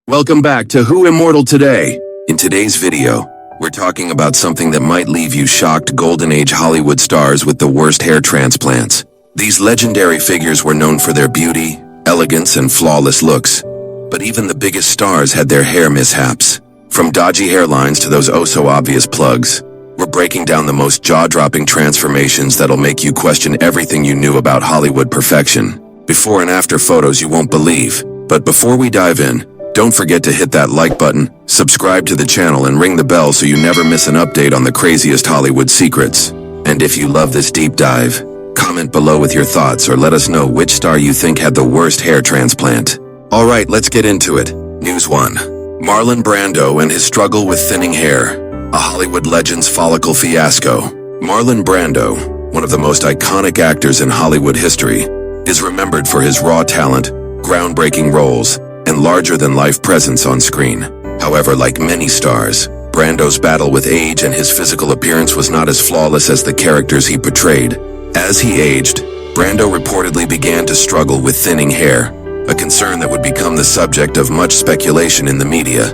Welcome back to Who Immortal Today. In today's video, we're talking about something that might leave you shocked: Golden Age Hollywood stars with the worst hair transplants. These legendary figures were known for their beauty, elegance, and flawless looks. But even the biggest stars had their hair mishaps. From dodgy hairlines to those oh-so-obvious plugs, we're breaking down the most jaw-dropping transformations that'll make you question everything you knew about Hollywood perfection. Before and after photos you won't believe. But before we dive in, don't forget to hit that like button, subscribe to the channel, and ring the bell so you never miss an update on the craziest Hollywood secrets. And if you love this deep dive, comment below with your thoughts or let us know which star you think had the worst hair transplant. Alright, let's get into it. News 1. Marlon Brando and his struggle with thinning hair. A Hollywood legend's follicle fiasco. Marlon Brando, one of the most iconic actors in Hollywood history, is remembered for his raw talent, groundbreaking roles, and larger-than-life presence on screen. However, like many stars, Brando's battle with age and his physical appearance was not as flawless as the characters he portrayed. As he aged, Brando reportedly began to struggle with thinning hair, a concern that would become the subject of much speculation in the media.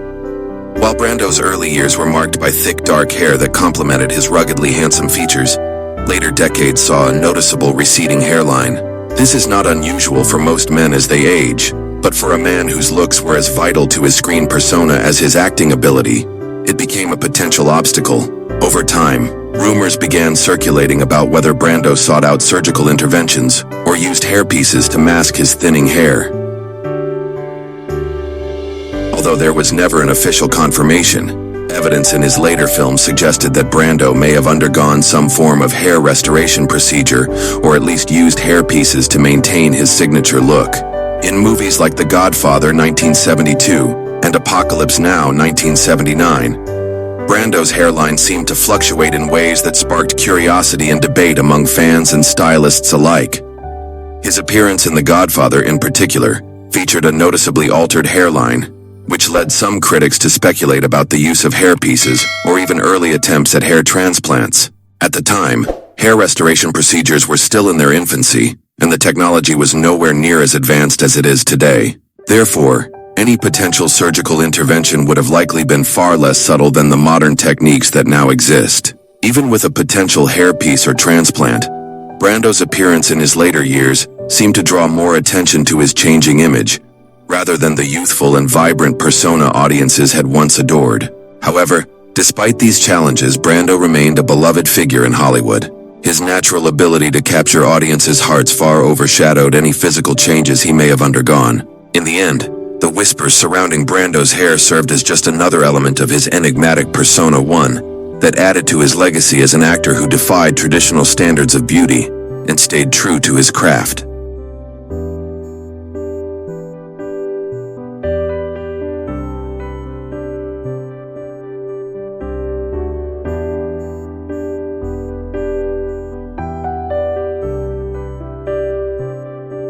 While Brando's early years were marked by thick, dark hair that complemented his ruggedly handsome features, later decades saw a noticeable receding hairline. This is not unusual for most men as they age, but for a man whose looks were as vital to his screen persona as his acting ability, it became a potential obstacle. Over time, rumors began circulating about whether Brando sought out surgical interventions or used hairpieces to mask his thinning hair. Although there was never an official confirmation, evidence in his later films suggested that Brando may have undergone some form of hair restoration procedure or at least used hairpieces to maintain his signature look. In movies like The Godfather 1972 and Apocalypse Now 1979, Brando's hairline seemed to fluctuate in ways that sparked curiosity and debate among fans and stylists alike. His appearance in The Godfather in particular featured a noticeably altered hairline, which led some critics to speculate about the use of hairpieces or even early attempts at hair transplants. At the time, hair restoration procedures were still in their infancy, and the technology was nowhere near as advanced as it is today. Therefore, any potential surgical intervention would have likely been far less subtle than the modern techniques that now exist. Even with a potential hairpiece or transplant, Brando's appearance in his later years seemed to draw more attention to his changing image, rather than the youthful and vibrant persona audiences had once adored. However, despite these challenges, Brando remained a beloved figure in Hollywood. His natural ability to capture audiences' hearts far overshadowed any physical changes he may have undergone. In the end, the whispers surrounding Brando's hair served as just another element of his enigmatic persona, one that added to his legacy as an actor who defied traditional standards of beauty and stayed true to his craft.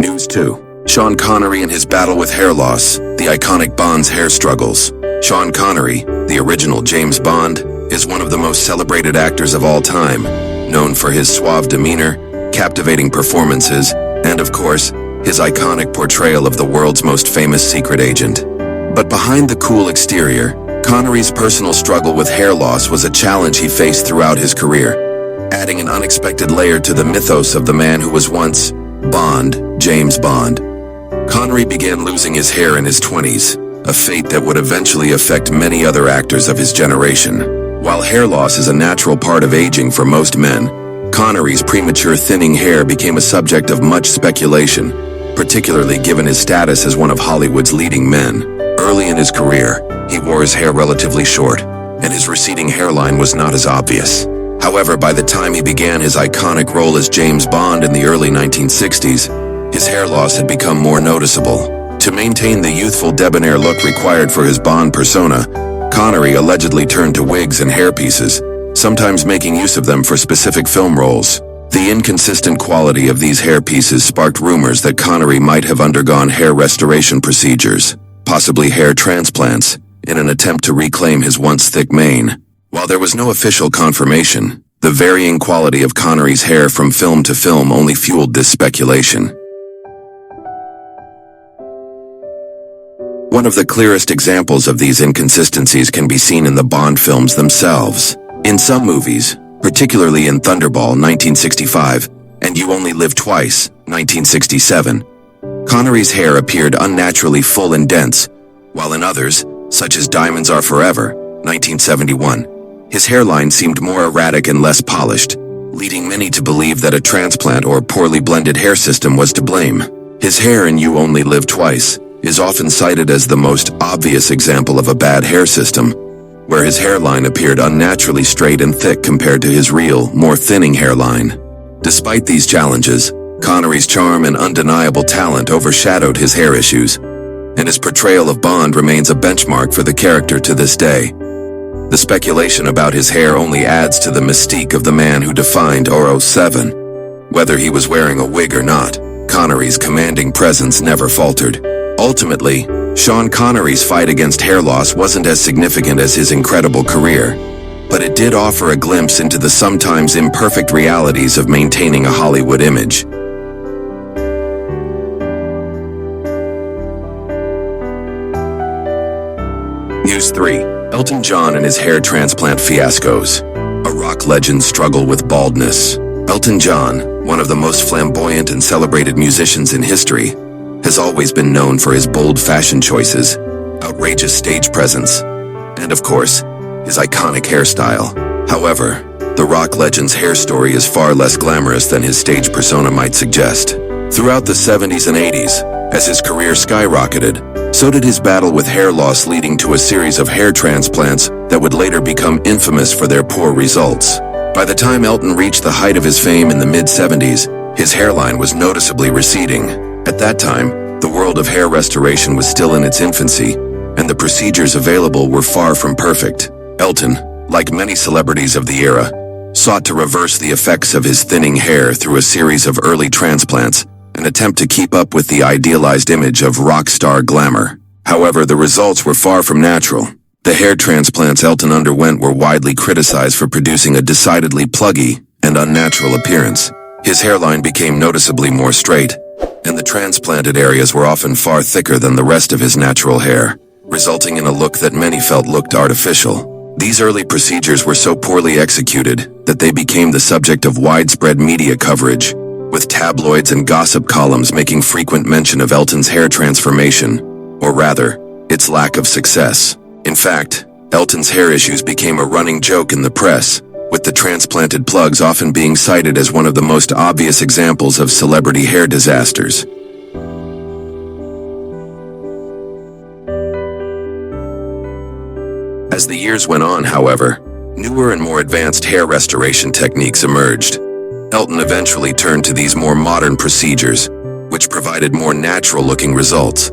News 2. Sean Connery and his battle with hair loss, the iconic Bond's hair struggles. Sean Connery, the original James Bond, is one of the most celebrated actors of all time, known for his suave demeanor, captivating performances, and of course, his iconic portrayal of the world's most famous secret agent. But behind the cool exterior, Connery's personal struggle with hair loss was a challenge he faced throughout his career, adding an unexpected layer to the mythos of the man who was once Bond, James Bond. Connery began losing his hair in his 20s, a fate that would eventually affect many other actors of his generation. While hair loss is a natural part of aging for most men, Connery's premature thinning hair became a subject of much speculation, particularly given his status as one of Hollywood's leading men. Early in his career, he wore his hair relatively short, and his receding hairline was not as obvious. However, by the time he began his iconic role as James Bond in the early 1960s, his hair loss had become more noticeable. To maintain the youthful debonair look required for his Bond persona, Connery allegedly turned to wigs and hairpieces, sometimes making use of them for specific film roles. The inconsistent quality of these hairpieces sparked rumors that Connery might have undergone hair restoration procedures, possibly hair transplants, in an attempt to reclaim his once thick mane. While there was no official confirmation, the varying quality of Connery's hair from film to film only fueled this speculation. One of the clearest examples of these inconsistencies can be seen in the Bond films themselves. In some movies, particularly in Thunderball 1965 and You Only Live Twice 1967, Connery's hair appeared unnaturally full and dense, while in others, such as Diamonds Are Forever 1971, his hairline seemed more erratic and less polished, leading many to believe that a transplant or poorly blended hair system was to blame. His hair in You Only Live Twice is often cited as the most obvious example of a bad hair system, where his hairline appeared unnaturally straight and thick compared to his real, more thinning hairline. Despite these challenges, Connery's charm and undeniable talent overshadowed his hair issues, and his portrayal of Bond remains a benchmark for the character to this day. The speculation about his hair only adds to the mystique of the man who defined 007. Whether he was wearing a wig or not, Connery's commanding presence never faltered. Ultimately, Sean Connery's fight against hair loss wasn't as significant as his incredible career, but it did offer a glimpse into the sometimes imperfect realities of maintaining a Hollywood image. News 3. Elton John and his hair transplant fiascos. A rock legend's struggle with baldness. Elton John, one of the most flamboyant and celebrated musicians in history, has always been known for his bold fashion choices, outrageous stage presence, and of course, his iconic hairstyle. However, the rock legend's hair story is far less glamorous than his stage persona might suggest. Throughout the 70s and 80s, as his career skyrocketed, so did his battle with hair loss, leading to a series of hair transplants that would later become infamous for their poor results. By the time Elton reached the height of his fame in the mid-70s, his hairline was noticeably receding. At that time, the world of hair restoration was still in its infancy, and the procedures available were far from perfect. Elton, like many celebrities of the era, sought to reverse the effects of his thinning hair through a series of early transplants, an attempt to keep up with the idealized image of rock star glamour. However, the results were far from natural. The hair transplants Elton underwent were widely criticized for producing a decidedly pluggy and unnatural appearance. His hairline became noticeably more straight, and the transplanted areas were often far thicker than the rest of his natural hair, resulting in a look that many felt looked artificial. These early procedures were so poorly executed that they became the subject of widespread media coverage, with tabloids and gossip columns making frequent mention of Elton's hair transformation, or rather, its lack of success. In fact, Elton's hair issues became a running joke in the press, with the transplanted plugs often being cited as one of the most obvious examples of celebrity hair disasters. As the years went on, however, newer and more advanced hair restoration techniques emerged. Elton eventually turned to these more modern procedures, which provided more natural-looking results.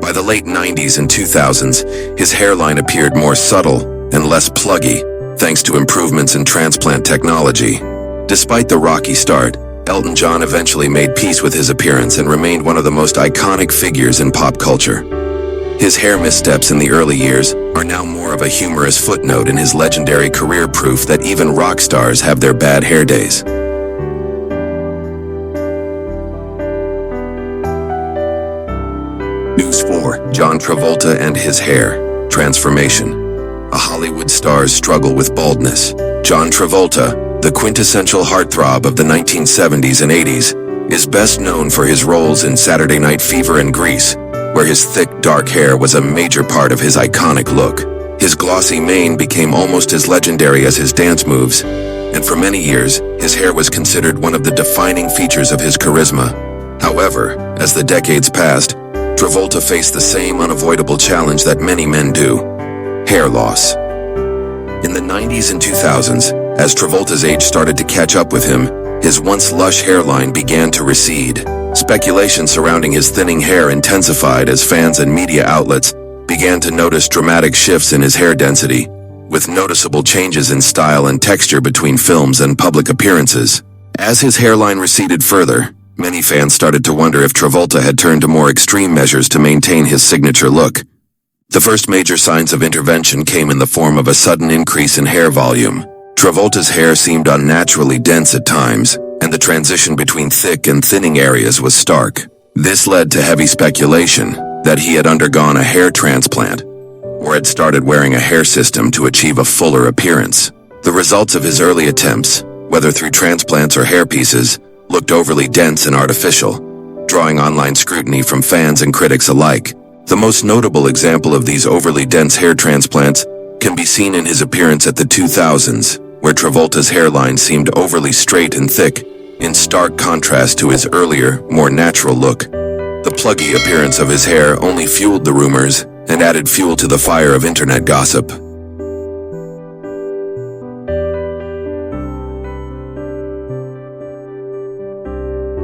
By the late 90s and 2000s, his hairline appeared more subtle and less pluggy, thanks to improvements in transplant technology. Despite the rocky start, Elton John eventually made peace with his appearance and remained one of the most iconic figures in pop culture. His hair missteps in the early years are now more of a humorous footnote in his legendary career, proof that even rock stars have their bad hair days. News 4. John Travolta and his hair transformation. A Hollywood star's struggle with baldness. John Travolta, the quintessential heartthrob of the 1970s and 80s, is best known for his roles in Saturday Night Fever and Grease, where his thick, dark hair was a major part of his iconic look. His glossy mane became almost as legendary as his dance moves, and for many years, his hair was considered one of the defining features of his charisma. However, as the decades passed, Travolta faced the same unavoidable challenge that many men do: hair loss. In the 90s and 2000s, as Travolta's age started to catch up with him, his once lush hairline began to recede. Speculation surrounding his thinning hair intensified as fans and media outlets began to notice dramatic shifts in his hair density, with noticeable changes in style and texture between films and public appearances. As his hairline receded further, many fans started to wonder if Travolta had turned to more extreme measures to maintain his signature look. The first major signs of intervention came in the form of a sudden increase in hair volume. Travolta's hair seemed unnaturally dense at times, and the transition between thick and thinning areas was stark. This led to heavy speculation, that he had undergone a hair transplant, or had started wearing a hair system to achieve a fuller appearance. The results of his early attempts, whether through transplants or hairpieces, looked overly dense and artificial, drawing online scrutiny from fans and critics alike. The most notable example of these overly dense hair transplants can be seen in his appearance at the 2000s, where Travolta's hairline seemed overly straight and thick, in stark contrast to his earlier, more natural look. The pluggy appearance of his hair only fueled the rumors and added fuel to the fire of internet gossip.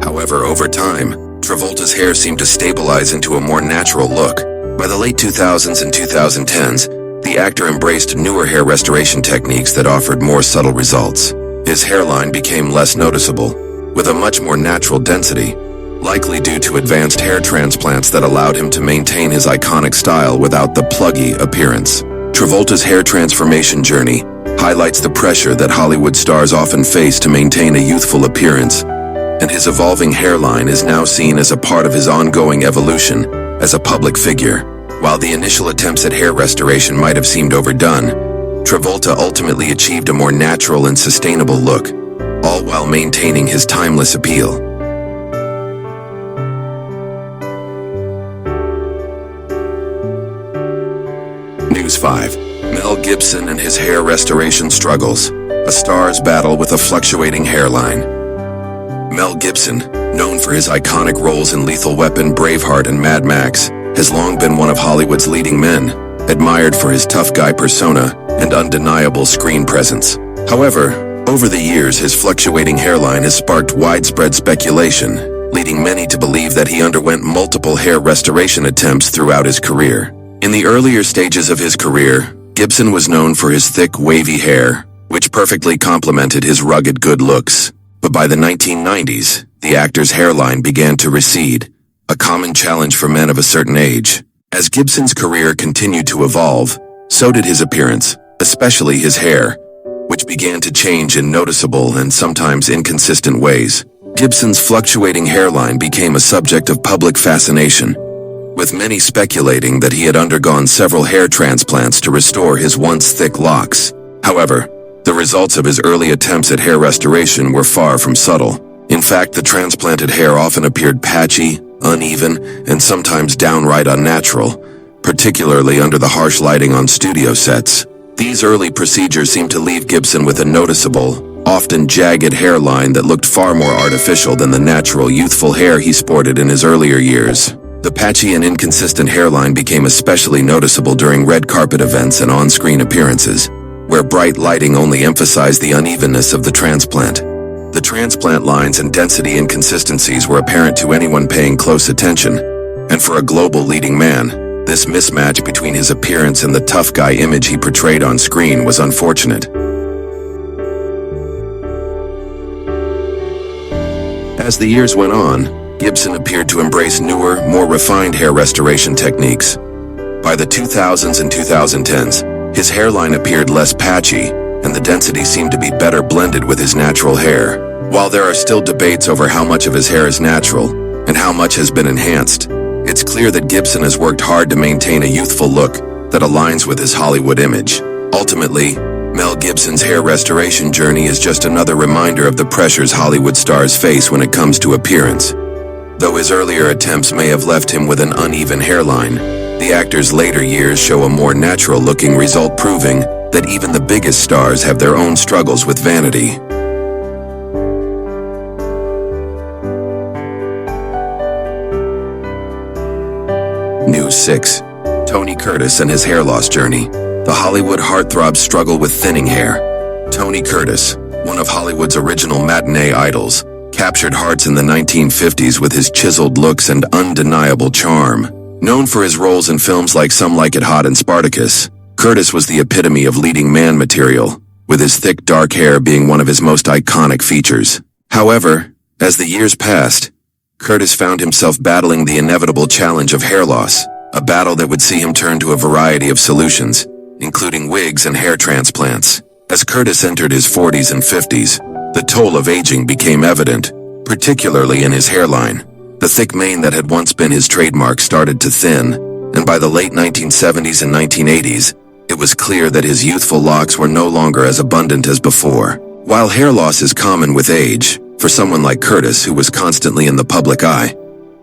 However, over time, Travolta's hair seemed to stabilize into a more natural look. By the late 2000s and 2010s, the actor embraced newer hair restoration techniques that offered more subtle results. His hairline became less noticeable, with a much more natural density, likely due to advanced hair transplants that allowed him to maintain his iconic style without the pluggy appearance. Travolta's hair transformation journey highlights the pressure that Hollywood stars often face to maintain a youthful appearance, and his evolving hairline is now seen as a part of his ongoing evolution as a public figure. While the initial attempts at hair restoration might have seemed overdone, Travolta ultimately achieved a more natural and sustainable look, all while maintaining his timeless appeal. News 5. Mel Gibson and his hair restoration struggles. A star's battle with a fluctuating hairline. Mel Gibson, known for his iconic roles in Lethal Weapon, Braveheart, and Mad Max, has long been one of Hollywood's leading men, admired for his tough guy persona and undeniable screen presence. However, over the years, his fluctuating hairline has sparked widespread speculation, leading many to believe that he underwent multiple hair restoration attempts throughout his career. In the earlier stages of his career, Gibson was known for his thick, wavy hair, which perfectly complemented his rugged good looks. But by the 1990s, the actor's hairline began to recede, a common challenge for men of a certain age. As Gibson's career continued to evolve, so did his appearance, especially his hair, which began to change in noticeable and sometimes inconsistent ways. Gibson's fluctuating hairline became a subject of public fascination, with many speculating that he had undergone several hair transplants to restore his once thick locks. However, the results of his early attempts at hair restoration were far from subtle. In fact, the transplanted hair often appeared patchy, uneven, and sometimes downright unnatural, particularly under the harsh lighting on studio sets. These early procedures seemed to leave Gibson with a noticeable, often jagged hairline that looked far more artificial than the natural, youthful hair he sported in his earlier years. The patchy and inconsistent hairline became especially noticeable during red carpet events and on-screen appearances, where bright lighting only emphasized the unevenness of the transplant. The transplant lines and density inconsistencies were apparent to anyone paying close attention, and for a global leading man, this mismatch between his appearance and the tough guy image he portrayed on screen was unfortunate. As the years went on, Gibson appeared to embrace newer, more refined hair restoration techniques. By the 2000s and 2010s, his hairline appeared less patchy, and the density seemed to be better blended with his natural hair. While there are still debates over how much of his hair is natural and how much has been enhanced, it's clear that Gibson has worked hard to maintain a youthful look that aligns with his Hollywood image. Ultimately, Mel Gibson's hair restoration journey is just another reminder of the pressures Hollywood stars face when it comes to appearance. Though his earlier attempts may have left him with an uneven hairline, the actor's later years show a more natural-looking result, proving that even the biggest stars have their own struggles with vanity. News 6. Tony Curtis and his hair loss journey. The Hollywood heartthrob's struggle with thinning hair. Tony Curtis, one of Hollywood's original matinee idols, captured hearts in the 1950s with his chiseled looks and undeniable charm. Known for his roles in films like Some Like It Hot and Spartacus, Curtis was the epitome of leading man material, with his thick dark hair being one of his most iconic features. However, as the years passed, Curtis found himself battling the inevitable challenge of hair loss, a battle that would see him turn to a variety of solutions, including wigs and hair transplants. As Curtis entered his 40s and 50s, the toll of aging became evident, particularly in his hairline. The thick mane that had once been his trademark started to thin, and by the late 1970s and 1980s, it was clear that his youthful locks were no longer as abundant as before. While hair loss is common with age, for someone like Curtis, who was constantly in the public eye,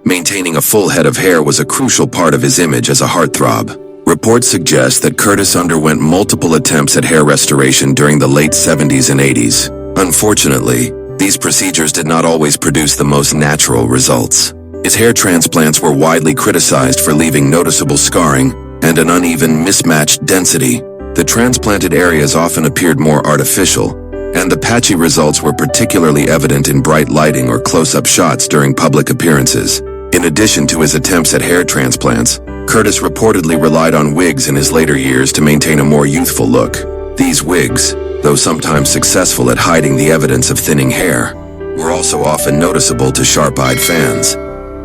maintaining a full head of hair was a crucial part of his image as a heartthrob. Reports suggest that Curtis underwent multiple attempts at hair restoration during the late 70s and 80s. Unfortunately, these procedures did not always produce the most natural results. His hair transplants were widely criticized for leaving noticeable scarring and an uneven, mismatched density. The transplanted areas often appeared more artificial, and the patchy results were particularly evident in bright lighting or close-up shots during public appearances. In addition to his attempts at hair transplants, Curtis reportedly relied on wigs in his later years to maintain a more youthful look. These wigs, though sometimes successful at hiding the evidence of thinning hair, were also often noticeable to sharp-eyed fans,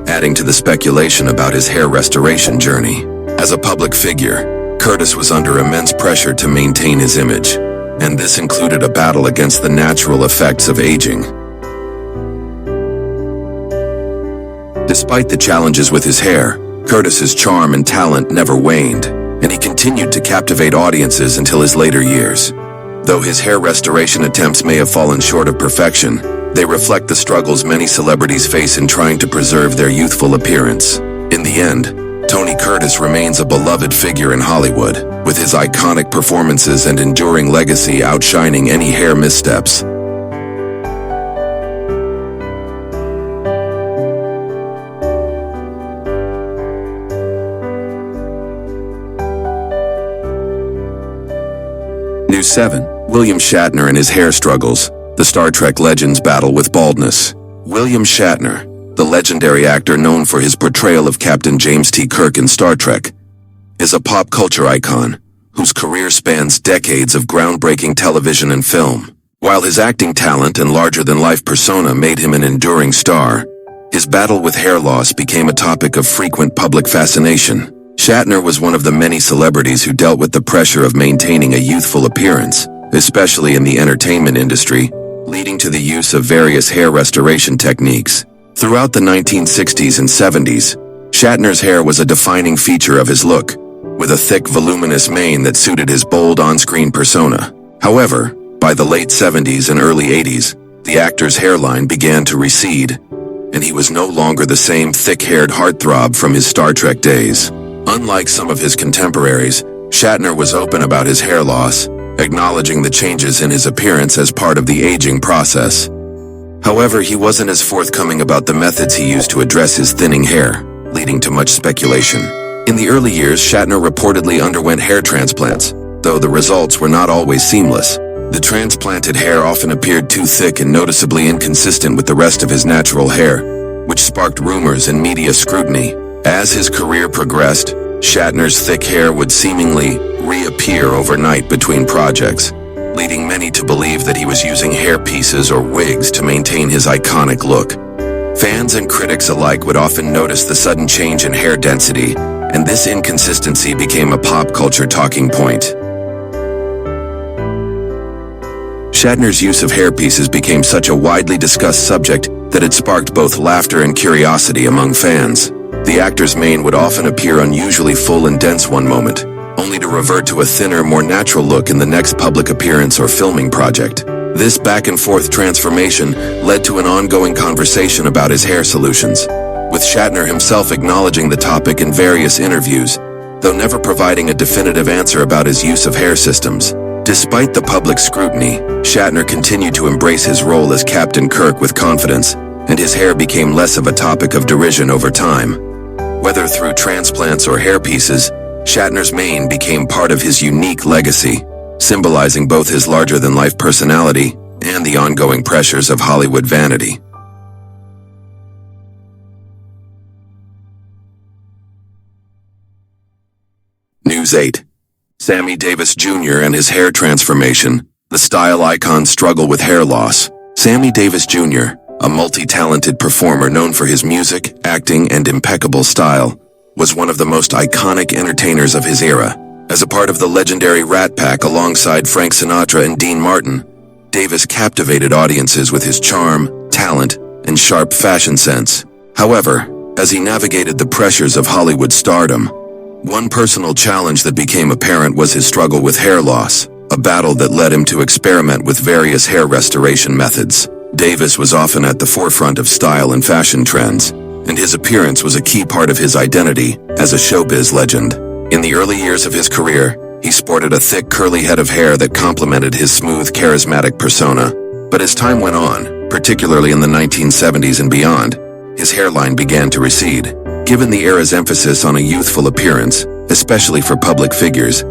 adding to the speculation about his hair restoration journey. As a public figure, Curtis was under immense pressure to maintain his image, and this included a battle against the natural effects of aging. Despite the challenges with his hair, Curtis's charm and talent never waned, and he continued to captivate audiences until his later years. Though his hair restoration attempts may have fallen short of perfection, they reflect the struggles many celebrities face in trying to preserve their youthful appearance. In the end, Tony Curtis remains a beloved figure in Hollywood, with his iconic performances and enduring legacy outshining any hair missteps. News 7. William Shatner and his hair struggles. The Star Trek legends battle with baldness. William Shatner, the legendary actor known for his portrayal of Captain James T. Kirk in Star Trek, is a pop culture icon whose career spans decades of groundbreaking television and film. While his acting talent and larger-than-life persona made him an enduring star, his battle with hair loss became a topic of frequent public fascination. Shatner was one of the many celebrities who dealt with the pressure of maintaining a youthful appearance, especially in the entertainment industry, leading to the use of various hair restoration techniques. Throughout the 1960s and 70s, Shatner's hair was a defining feature of his look, with a thick, voluminous mane that suited his bold on-screen persona. However, by the late 70s and early 80s, the actor's hairline began to recede, and he was no longer the same thick-haired heartthrob from his Star Trek days. Unlike some of his contemporaries, Shatner was open about his hair loss, acknowledging the changes in his appearance as part of the aging process. However, he wasn't as forthcoming about the methods he used to address his thinning hair, leading to much speculation. In the early years, Shatner reportedly underwent hair transplants, though the results were not always seamless. The transplanted hair often appeared too thick and noticeably inconsistent with the rest of his natural hair, which sparked rumors and media scrutiny. As his career progressed, Shatner's thick hair would seemingly reappear overnight between projects, leading many to believe that he was using hair pieces or wigs to maintain his iconic look. Fans and critics alike would often notice the sudden change in hair density, and this inconsistency became a pop culture talking point. Shatner's use of hair pieces became such a widely discussed subject that it sparked both laughter and curiosity among fans. The actor's mane would often appear unusually full and dense one moment, only to revert to a thinner, more natural look in the next public appearance or filming project. This back-and-forth transformation led to an ongoing conversation about his hair solutions, with Shatner himself acknowledging the topic in various interviews, though never providing a definitive answer about his use of hair systems. Despite the public scrutiny, Shatner continued to embrace his role as Captain Kirk with confidence, and his hair became less of a topic of derision over time. Whether through transplants or hair pieces, Shatner's mane became part of his unique legacy, symbolizing both his larger-than-life personality and the ongoing pressures of Hollywood vanity. News 8. Sammy Davis Jr. and his hair transformation. The style icon's struggle with hair loss. Sammy Davis Jr., a multi-talented performer known for his music, acting, and impeccable style, was one of the most iconic entertainers of his era. As a part of the legendary Rat Pack alongside Frank Sinatra and Dean Martin, Davis captivated audiences with his charm, talent, and sharp fashion sense. However, as he navigated the pressures of Hollywood stardom, one personal challenge that became apparent was his struggle with hair loss, a battle that led him to experiment with various hair restoration methods. Davis was often at the forefront of style and fashion trends, and his appearance was a key part of his identity as a showbiz legend. In the early years of his career, he sported a thick curly head of hair that complemented his smooth, charismatic persona. But as time went on, particularly in the 1970s and beyond, his hairline began to recede. Given the era's emphasis on a youthful appearance, especially for public figures,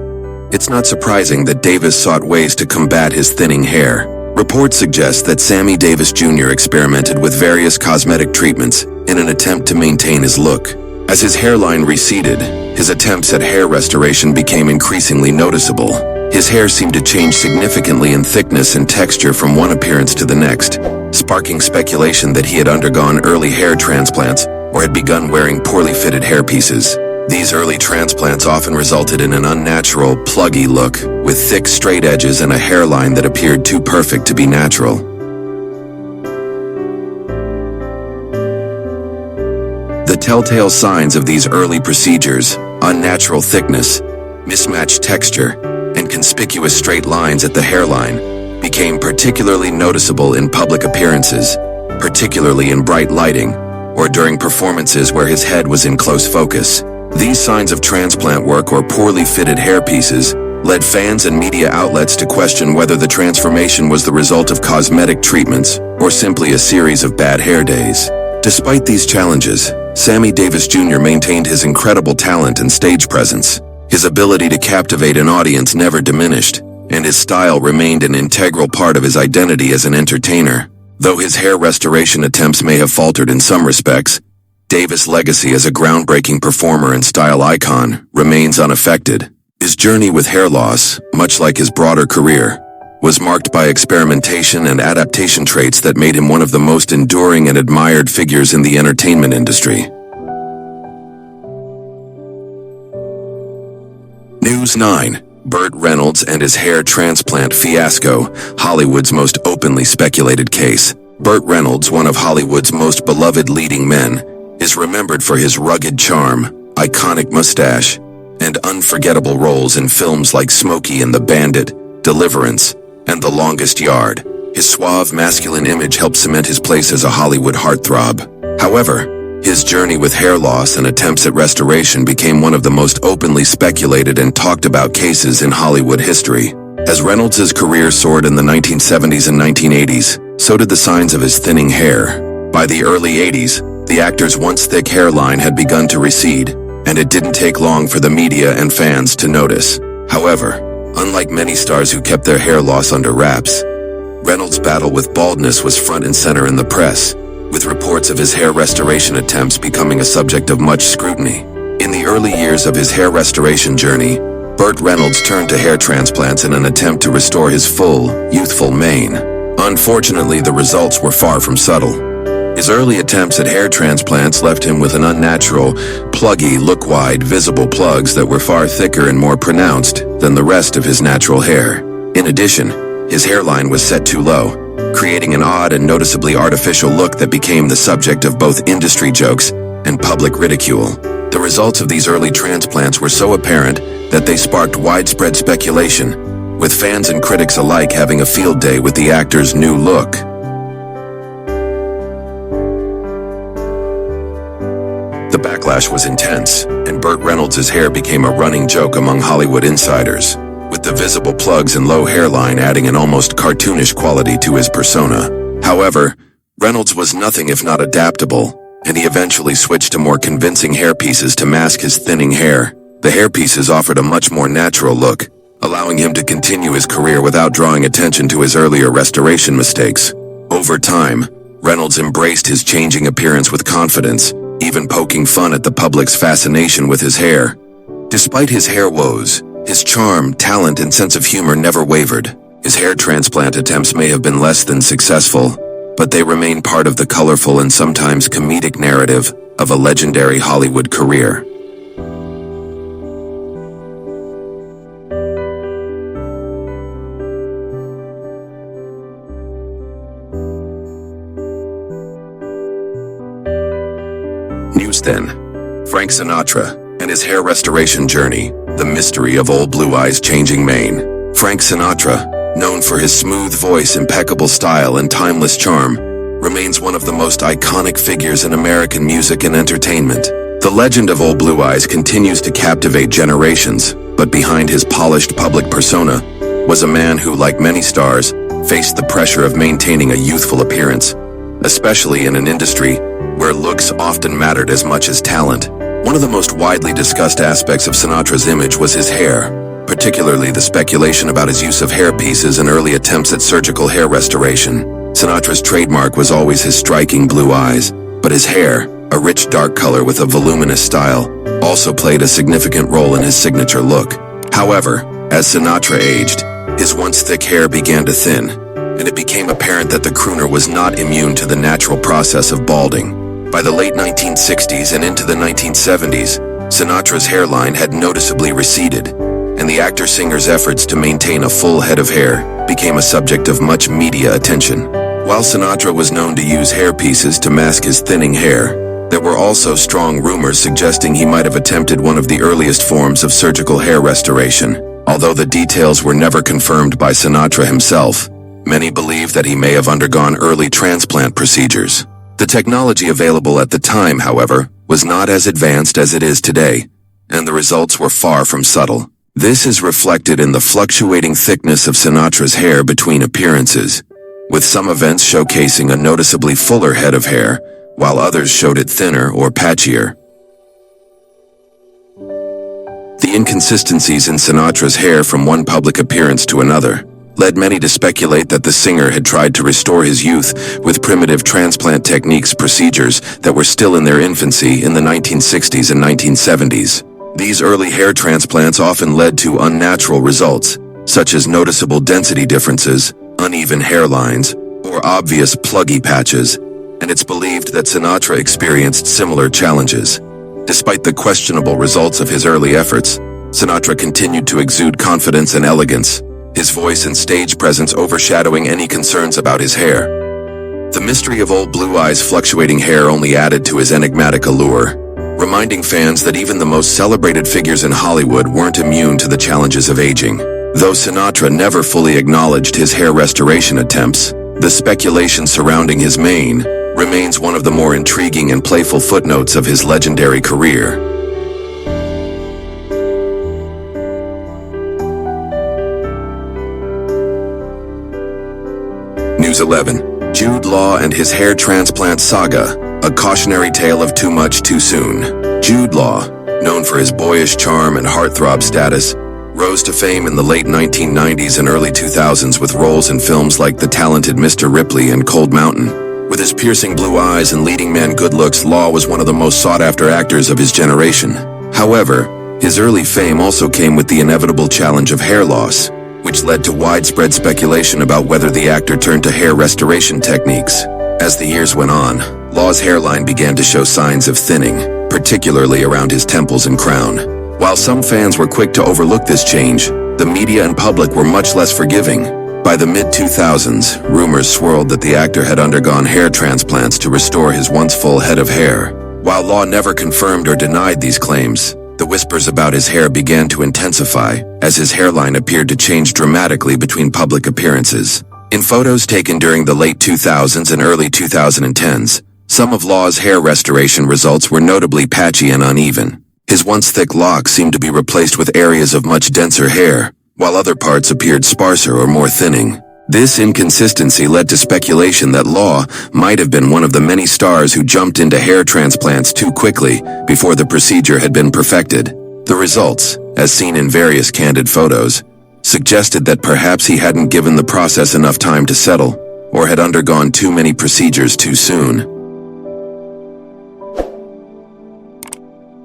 it's not surprising that Davis sought ways to combat his thinning hair. Reports suggest that Sammy Davis Jr. experimented with various cosmetic treatments in an attempt to maintain his look. As his hairline receded, his attempts at hair restoration became increasingly noticeable. His hair seemed to change significantly in thickness and texture from one appearance to the next, sparking speculation that he had undergone early hair transplants or had begun wearing poorly fitted hairpieces. These early transplants often resulted in an unnatural, pluggy look, with thick, straight edges and a hairline that appeared too perfect to be natural. The telltale signs of these early procedures, unnatural thickness, mismatched texture, and conspicuous straight lines at the hairline, became particularly noticeable in public appearances, particularly in bright lighting, or during performances where his head was in close focus. These signs of transplant work or poorly fitted hairpieces led fans and media outlets to question whether the transformation was the result of cosmetic treatments or simply a series of bad hair days. Despite these challenges, Sammy Davis Jr. maintained his incredible talent and stage presence. His ability to captivate an audience never diminished, and his style remained an integral part of his identity as an entertainer. Though his hair restoration attempts may have faltered in some respects, Davis' legacy as a groundbreaking performer and style icon remains unaffected. His journey with hair loss, much like his broader career, was marked by experimentation and adaptation traits that made him one of the most enduring and admired figures in the entertainment industry. News 9. Burt Reynolds and his hair transplant fiasco, Hollywood's most openly speculated case. Burt Reynolds, one of Hollywood's most beloved leading men, is remembered for his rugged charm, iconic mustache, and unforgettable roles in films like Smokey and the Bandit, Deliverance, and The Longest Yard. His suave, masculine image helped cement his place as a Hollywood heartthrob. However, his journey with hair loss and attempts at restoration became one of the most openly speculated and talked about cases in Hollywood history. As Reynolds' career soared in the 1970s and 1980s, so did the signs of his thinning hair. By the early 80s, the actor's once thick hairline had begun to recede, and it didn't take long for the media and fans to notice. However, unlike many stars who kept their hair loss under wraps, Reynolds' battle with baldness was front and center in the press, with reports of his hair restoration attempts becoming a subject of much scrutiny. In the early years of his hair restoration journey, Burt Reynolds turned to hair transplants in an attempt to restore his full, youthful mane. Unfortunately, the results were far from subtle. His early attempts at hair transplants left him with an unnatural, pluggy, look-wide, visible plugs that were far thicker and more pronounced than the rest of his natural hair. In addition, his hairline was set too low, creating an odd and noticeably artificial look that became the subject of both industry jokes and public ridicule. The results of these early transplants were so apparent that they sparked widespread speculation, with fans and critics alike having a field day with the actor's new look. The backlash was intense, and Burt Reynolds' hair became a running joke among Hollywood insiders, with the visible plugs and low hairline adding an almost cartoonish quality to his persona. However, Reynolds was nothing if not adaptable, and he eventually switched to more convincing hairpieces to mask his thinning hair. The hairpieces offered a much more natural look, allowing him to continue his career without drawing attention to his earlier restoration mistakes. Over time, Reynolds embraced his changing appearance with confidence, even poking fun at the public's fascination with his hair. Despite his hair woes, his charm, talent, and sense of humor never wavered. His hair transplant attempts may have been less than successful, but they remain part of the colorful and sometimes comedic narrative of a legendary Hollywood career. stretched thin. Frank Sinatra and his hair restoration journey, the mystery of Old Blue Eye's changing mane. Frank Sinatra, known for his smooth voice, impeccable style, and timeless charm, remains one of the most iconic figures in American music and entertainment. The legend of Old Blue Eyes continues to captivate generations, but behind his polished public persona was a man who, like many stars, faced the pressure of maintaining a youthful appearance, especially in an industry where looks often mattered as much as talent. One of the most widely discussed aspects of Sinatra's image was his hair, particularly the speculation about his use of hair pieces and early attempts at surgical hair restoration. Sinatra's trademark was always his striking blue eyes, but his hair, a rich dark color with a voluminous style, also played a significant role in his signature look. However, as Sinatra aged, his once thick hair began to thin, and it became apparent that the crooner was not immune to the natural process of balding. By the late 1960s and into the 1970s, Sinatra's hairline had noticeably receded, and the actor-singer's efforts to maintain a full head of hair became a subject of much media attention. While Sinatra was known to use hair pieces to mask his thinning hair, there were also strong rumors suggesting he might have attempted one of the earliest forms of surgical hair restoration. Although the details were never confirmed by Sinatra himself, many believe that he may have undergone early transplant procedures. The technology available at the time, however, was not as advanced as it is today, and the results were far from subtle. This is reflected in the fluctuating thickness of Sinatra's hair between appearances, with some events showcasing a noticeably fuller head of hair, while others showed it thinner or patchier. The inconsistencies in Sinatra's hair from one public appearance to another led many to speculate that the singer had tried to restore his youth with primitive transplant techniques procedures that were still in their infancy in the 1960s and 1970s. These early hair transplants often led to unnatural results, such as noticeable density differences, uneven hairlines, or obvious pluggy patches, and it's believed that Sinatra experienced similar challenges. Despite the questionable results of his early efforts, Sinatra continued to exude confidence and elegance, his voice and stage presence overshadowing any concerns about his hair. The mystery of Old Blue Eye's fluctuating hair only added to his enigmatic allure, reminding fans that even the most celebrated figures in Hollywood weren't immune to the challenges of aging. Though Sinatra never fully acknowledged his hair restoration attempts, the speculation surrounding his mane remains one of the more intriguing and playful footnotes of his legendary career. News 11. Jude Law and his hair transplant saga, a cautionary tale of too much too soon. Jude Law, known for his boyish charm and heartthrob status, rose to fame in the late 1990s and early 2000s with roles in films like The Talented Mr. Ripley and Cold Mountain. With his piercing blue eyes and leading man good looks, Law was one of the most sought-after actors of his generation. However, his early fame also came with the inevitable challenge of hair loss, which led to widespread speculation about whether the actor turned to hair restoration techniques. As the years went on, Law's hairline began to show signs of thinning, particularly around his temples and crown. While some fans were quick to overlook this change, the media and public were much less forgiving. By the mid-2000s, rumors swirled that the actor had undergone hair transplants to restore his once full head of hair. While Law never confirmed or denied these claims, the whispers about his hair began to intensify as his hairline appeared to change dramatically between public appearances. In photos taken during the late 2000s and early 2010s, some of Law's hair restoration results were notably patchy and uneven. His once thick locks seemed to be replaced with areas of much denser hair, while other parts appeared sparser or more thinning. This inconsistency led to speculation that Law might have been one of the many stars who jumped into hair transplants too quickly before the procedure had been perfected. The results, as seen in various candid photos, suggested that perhaps he hadn't given the process enough time to settle, or had undergone too many procedures too soon.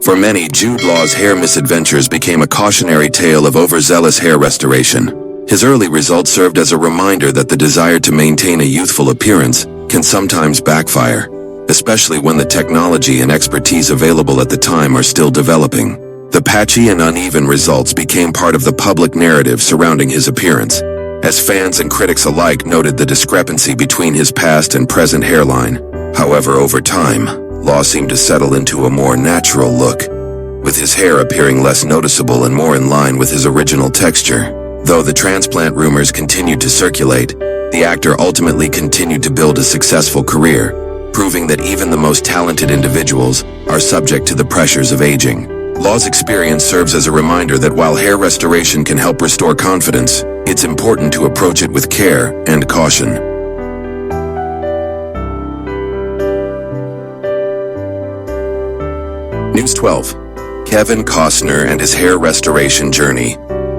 For many, Jude Law's hair misadventures became a cautionary tale of overzealous hair restoration. His early results served as a reminder that the desire to maintain a youthful appearance can sometimes backfire, especially when the technology and expertise available at the time are still developing. The patchy and uneven results became part of the public narrative surrounding his appearance, as fans and critics alike noted the discrepancy between his past and present hairline. However, over time, Law seemed to settle into a more natural look, with his hair appearing less noticeable and more in line with his original texture. Though the transplant rumors continued to circulate, the actor ultimately continued to build a successful career, proving that even the most talented individuals are subject to the pressures of aging. Law's experience serves as a reminder that while hair restoration can help restore confidence, it's important to approach it with care and caution. News 12. Kevin Costner and his hair restoration journey.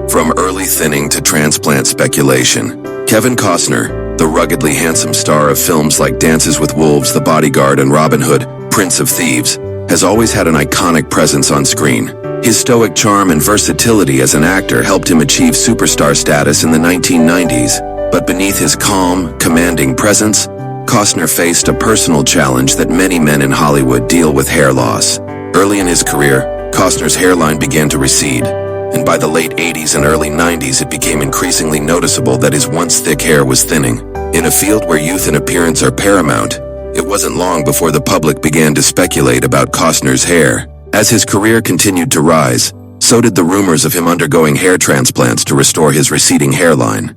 From early thinning to transplant speculation, Kevin Costner, the ruggedly handsome star of films like Dances with Wolves, The Bodyguard, and Robin Hood, Prince of Thieves, has always had an iconic presence on screen. His stoic charm and versatility as an actor helped him achieve superstar status in the 1990s, but beneath his calm, commanding presence, Costner faced a personal challenge that many men in Hollywood deal with: hair loss. Early in his career, Costner's hairline began to recede, and by the late 80s and early 90s it became increasingly noticeable that his once thick hair was thinning. In a field where youth and appearance are paramount, it wasn't long before the public began to speculate about Costner's hair. As his career continued to rise, so did the rumors of him undergoing hair transplants to restore his receding hairline.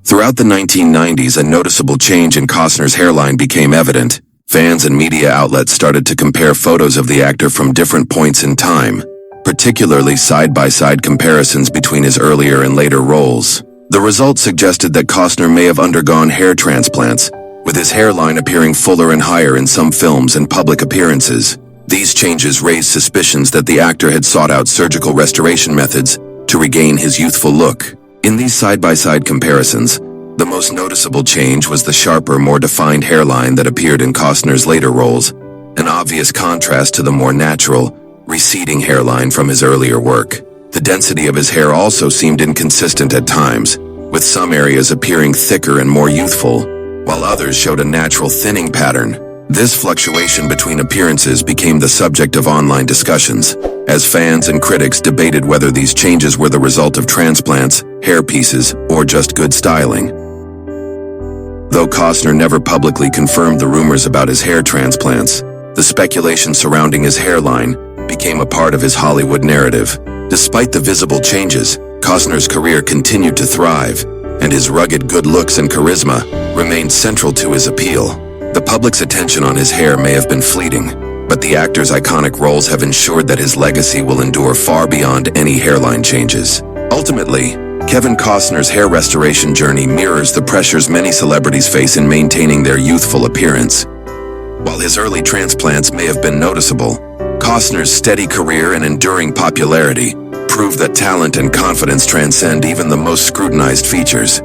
Throughout the 1990s, a noticeable change in Costner's hairline became evident. Fans and media outlets started to compare photos of the actor from different points in time, particularly side-by-side comparisons between his earlier and later roles. The results suggested that Costner may have undergone hair transplants, with his hairline appearing fuller and higher in some films and public appearances. These changes raised suspicions that the actor had sought out surgical restoration methods to regain his youthful look. In these side-by-side comparisons, the most noticeable change was the sharper, more defined hairline that appeared in Costner's later roles, an obvious contrast to the more natural, receding hairline from his earlier work. The density of his hair also seemed inconsistent at times, with some areas appearing thicker and more youthful, while others showed a natural thinning pattern. This fluctuation between appearances became the subject of online discussions, as fans and critics debated whether these changes were the result of transplants, hair pieces, or just good styling. Though Costner never publicly confirmed the rumors about his hair transplants, the speculation surrounding his hairline became a part of his Hollywood narrative. Despite the visible changes, Costner's career continued to thrive, and his rugged good looks and charisma remained central to his appeal. The public's attention on his hair may have been fleeting, but the actor's iconic roles have ensured that his legacy will endure far beyond any hairline changes. Ultimately, Kevin Costner's hair restoration journey mirrors the pressures many celebrities face in maintaining their youthful appearance. While his early transplants may have been noticeable, Costner's steady career and enduring popularity prove that talent and confidence transcend even the most scrutinized features.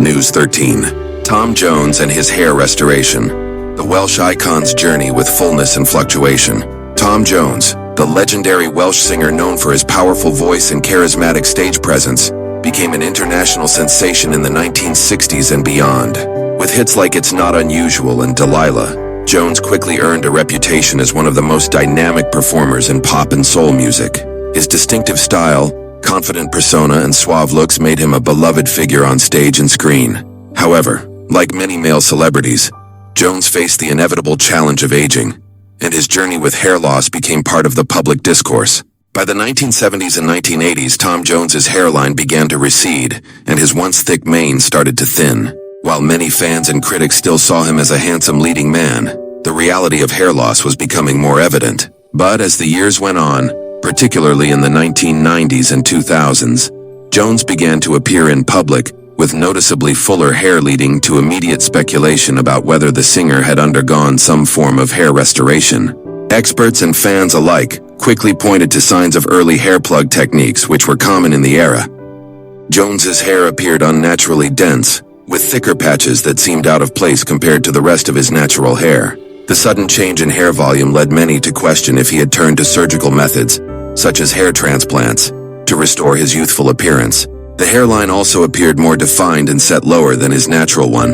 News 13. Tom Jones and his hair restoration. The Welsh icon's journey with fullness and fluctuation. Tom Jones, the legendary Welsh singer known for his powerful voice and charismatic stage presence, became an international sensation in the 1960s and beyond. With hits like It's Not Unusual and Delilah, Jones quickly earned a reputation as one of the most dynamic performers in pop and soul music. His distinctive style, confident persona, and suave looks made him a beloved figure on stage and screen. However, like many male celebrities, Jones faced the inevitable challenge of aging, and his journey with hair loss became part of the public discourse. By the 1970s and 1980s, Tom Jones's hairline began to recede, and his once thick mane started to thin. While many fans and critics still saw him as a handsome leading man, the reality of hair loss was becoming more evident. But as the years went on, particularly in the 1990s and 2000s, Jones began to appear in public with noticeably fuller hair, leading to immediate speculation about whether the singer had undergone some form of hair restoration. Experts and fans alike quickly pointed to signs of early hair plug techniques which were common in the era. Jones's hair appeared unnaturally dense, with thicker patches that seemed out of place compared to the rest of his natural hair. The sudden change in hair volume led many to question if he had turned to surgical methods, such as hair transplants, to restore his youthful appearance. The hairline also appeared more defined and set lower than his natural one,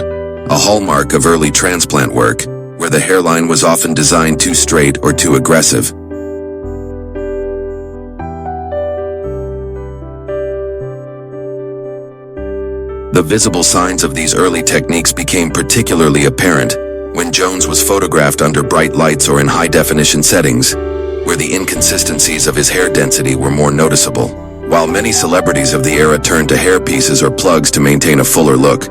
a hallmark of early transplant work, where the hairline was often designed too straight or too aggressive. The visible signs of these early techniques became particularly apparent when Jones was photographed under bright lights or in high-definition settings, where the inconsistencies of his hair density were more noticeable. While many celebrities of the era turned to hairpieces or plugs to maintain a fuller look,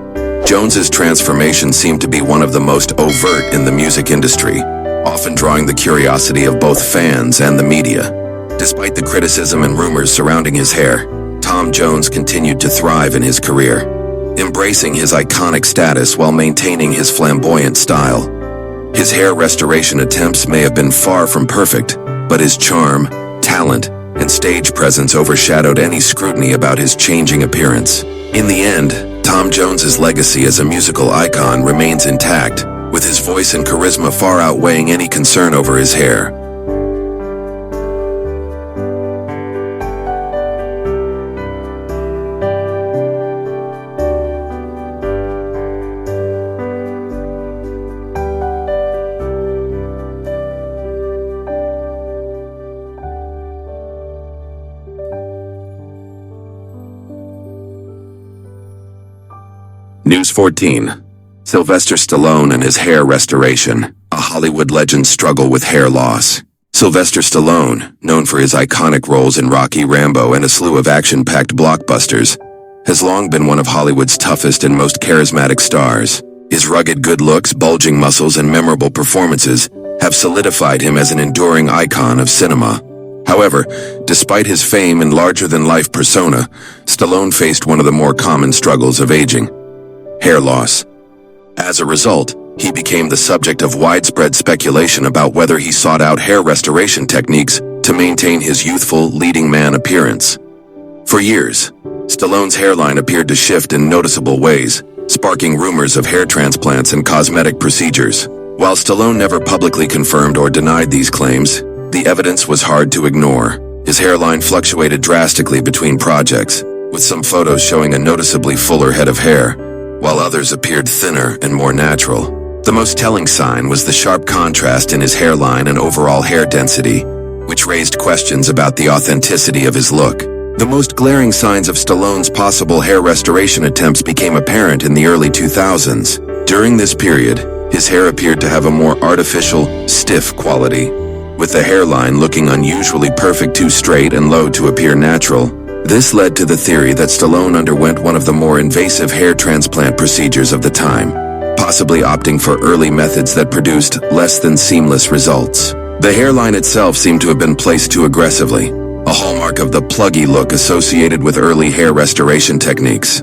Jones's transformation seemed to be one of the most overt in the music industry, often drawing the curiosity of both fans and the media. Despite the criticism and rumors surrounding his hair, Tom Jones continued to thrive in his career, embracing his iconic status while maintaining his flamboyant style. His hair restoration attempts may have been far from perfect, but his charm, talent, and stage presence overshadowed any scrutiny about his changing appearance. In the end, Tom Jones's legacy as a musical icon remains intact, with his voice and charisma far outweighing any concern over his hair. News 14. Sylvester Stallone and his hair restoration. A Hollywood legend's struggle with hair loss. Sylvester Stallone, known for his iconic roles in Rocky, Rambo, and a slew of action-packed blockbusters, has long been one of Hollywood's toughest and most charismatic stars. His rugged good looks, bulging muscles, and memorable performances have solidified him as an enduring icon of cinema. However, despite his fame and larger-than-life persona, Stallone faced one of the more common struggles of aging: hair loss. As a result, he became the subject of widespread speculation about whether he sought out hair restoration techniques to maintain his youthful, leading man appearance. For years, Stallone's hairline appeared to shift in noticeable ways, sparking rumors of hair transplants and cosmetic procedures. While Stallone never publicly confirmed or denied these claims, the evidence was hard to ignore. His hairline fluctuated drastically between projects, with some photos showing a noticeably fuller head of hair, while others appeared thinner and more natural. The most telling sign was the sharp contrast in his hairline and overall hair density, which raised questions about the authenticity of his look. The most glaring signs of Stallone's possible hair restoration attempts became apparent in the early 2000s. During this period, his hair appeared to have a more artificial, stiff quality, with the hairline looking unusually perfect, too straight and low to appear natural. This led to the theory that Stallone underwent one of the more invasive hair transplant procedures of the time, possibly opting for early methods that produced less than seamless results. The hairline itself seemed to have been placed too aggressively, a hallmark of the pluggy look associated with early hair restoration techniques.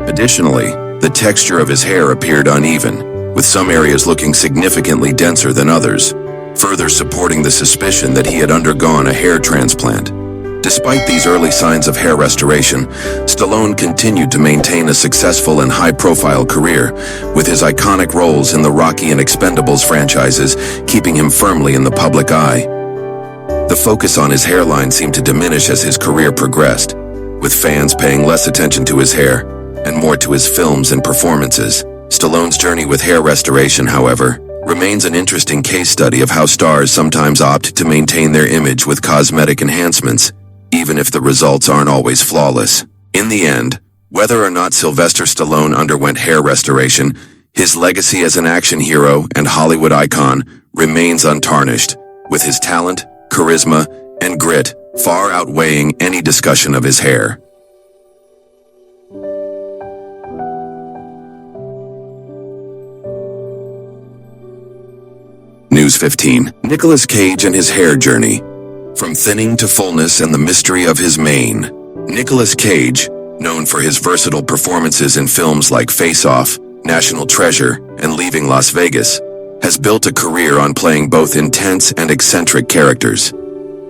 Additionally, the texture of his hair appeared uneven, with some areas looking significantly denser than others, further supporting the suspicion that he had undergone a hair transplant. Despite these early signs of hair restoration, Stallone continued to maintain a successful and high-profile career, with his iconic roles in the Rocky and Expendables franchises keeping him firmly in the public eye. The focus on his hairline seemed to diminish as his career progressed, with fans paying less attention to his hair and more to his films and performances. Stallone's journey with hair restoration, however, remains an interesting case study of how stars sometimes opt to maintain their image with cosmetic enhancements, even if the results aren't always flawless. In the end, whether or not Sylvester Stallone underwent hair restoration, his legacy as an action hero and Hollywood icon remains untarnished, with his talent, charisma, and grit far outweighing any discussion of his hair. News 15. Nicolas Cage and his hair journey. From thinning to fullness and the mystery of his mane. Nicolas Cage, known for his versatile performances in films like Face Off, National Treasure, and Leaving Las Vegas, has built a career on playing both intense and eccentric characters.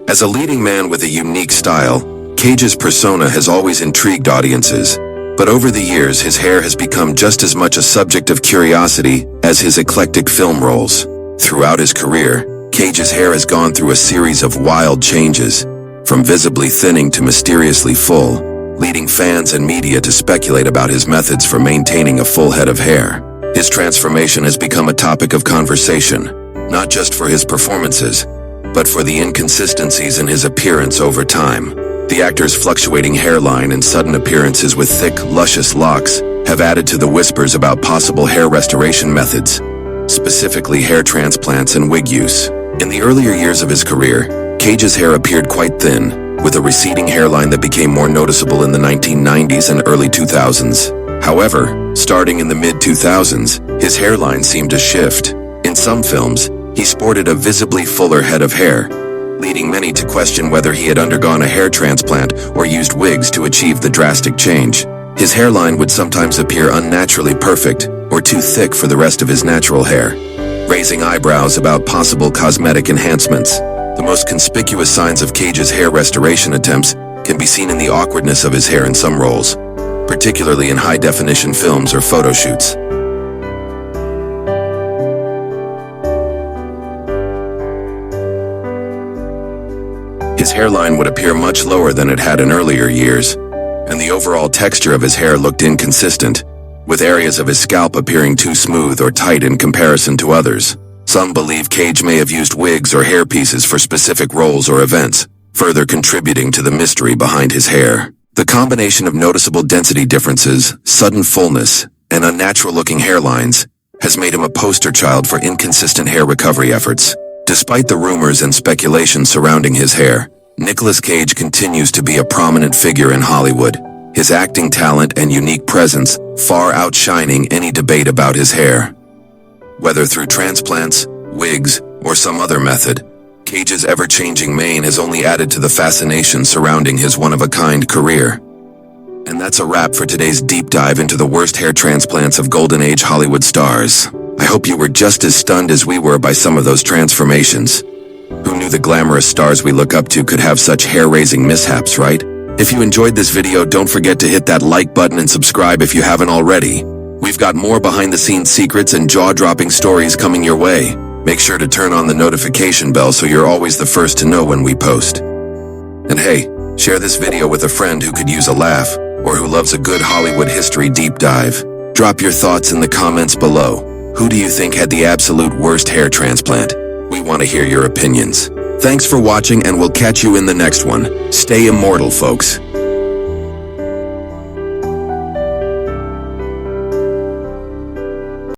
As a leading man with a unique style, Cage's persona has always intrigued audiences, but over the years his hair has become just as much a subject of curiosity as his eclectic film roles. Throughout his career, Cage's hair has gone through a series of wild changes, from visibly thinning to mysteriously full, leading fans and media to speculate about his methods for maintaining a full head of hair. His transformation has become a topic of conversation, not just for his performances, but for the inconsistencies in his appearance over time. The actor's fluctuating hairline and sudden appearances with thick, luscious locks have added to the whispers about possible hair restoration methods, specifically hair transplants and wig use. In the earlier years of his career, Cage's hair appeared quite thin, with a receding hairline that became more noticeable in the 1990s and early 2000s. However, starting in the mid-2000s, his hairline seemed to shift. In some films, he sported a visibly fuller head of hair, leading many to question whether he had undergone a hair transplant or used wigs to achieve the drastic change. His hairline would sometimes appear unnaturally perfect or too thick for the rest of his natural hair, raising eyebrows about possible cosmetic enhancements. The most conspicuous signs of Cage's hair restoration attempts can be seen in the awkwardness of his hair in some roles, particularly in high-definition films or photo shoots. His hairline would appear much lower than it had in earlier years, and the overall texture of his hair looked inconsistent, with areas of his scalp appearing too smooth or tight in comparison to others. Some believe Cage may have used wigs or hairpieces for specific roles or events, further contributing to the mystery behind his hair. The combination of noticeable density differences, sudden fullness, and unnatural-looking hairlines has made him a poster child for inconsistent hair recovery efforts. Despite the rumors and speculation surrounding his hair, Nicolas Cage continues to be a prominent figure in Hollywood, his acting talent and unique presence far outshining any debate about his hair. Whether through transplants, wigs, or some other method, Cage's ever-changing mane has only added to the fascination surrounding his one-of-a-kind career. And that's a wrap for today's deep dive into the worst hair transplants of Golden Age Hollywood stars. I hope you were just as stunned as we were by some of those transformations. Who knew the glamorous stars we look up to could have such hair-raising mishaps, right? If you enjoyed this video, don't forget to hit that like button and subscribe if you haven't already. We've got more behind-the-scenes secrets and jaw-dropping stories coming your way. Make sure to turn on the notification bell so you're always the first to know when we post. And hey, share this video with a friend who could use a laugh or who loves a good Hollywood history deep dive. Drop your thoughts in the comments below. Who do you think had the absolute worst hair transplant? We want to hear your opinions. Thanks for watching, and we'll catch you in the next one. Stay immortal, folks.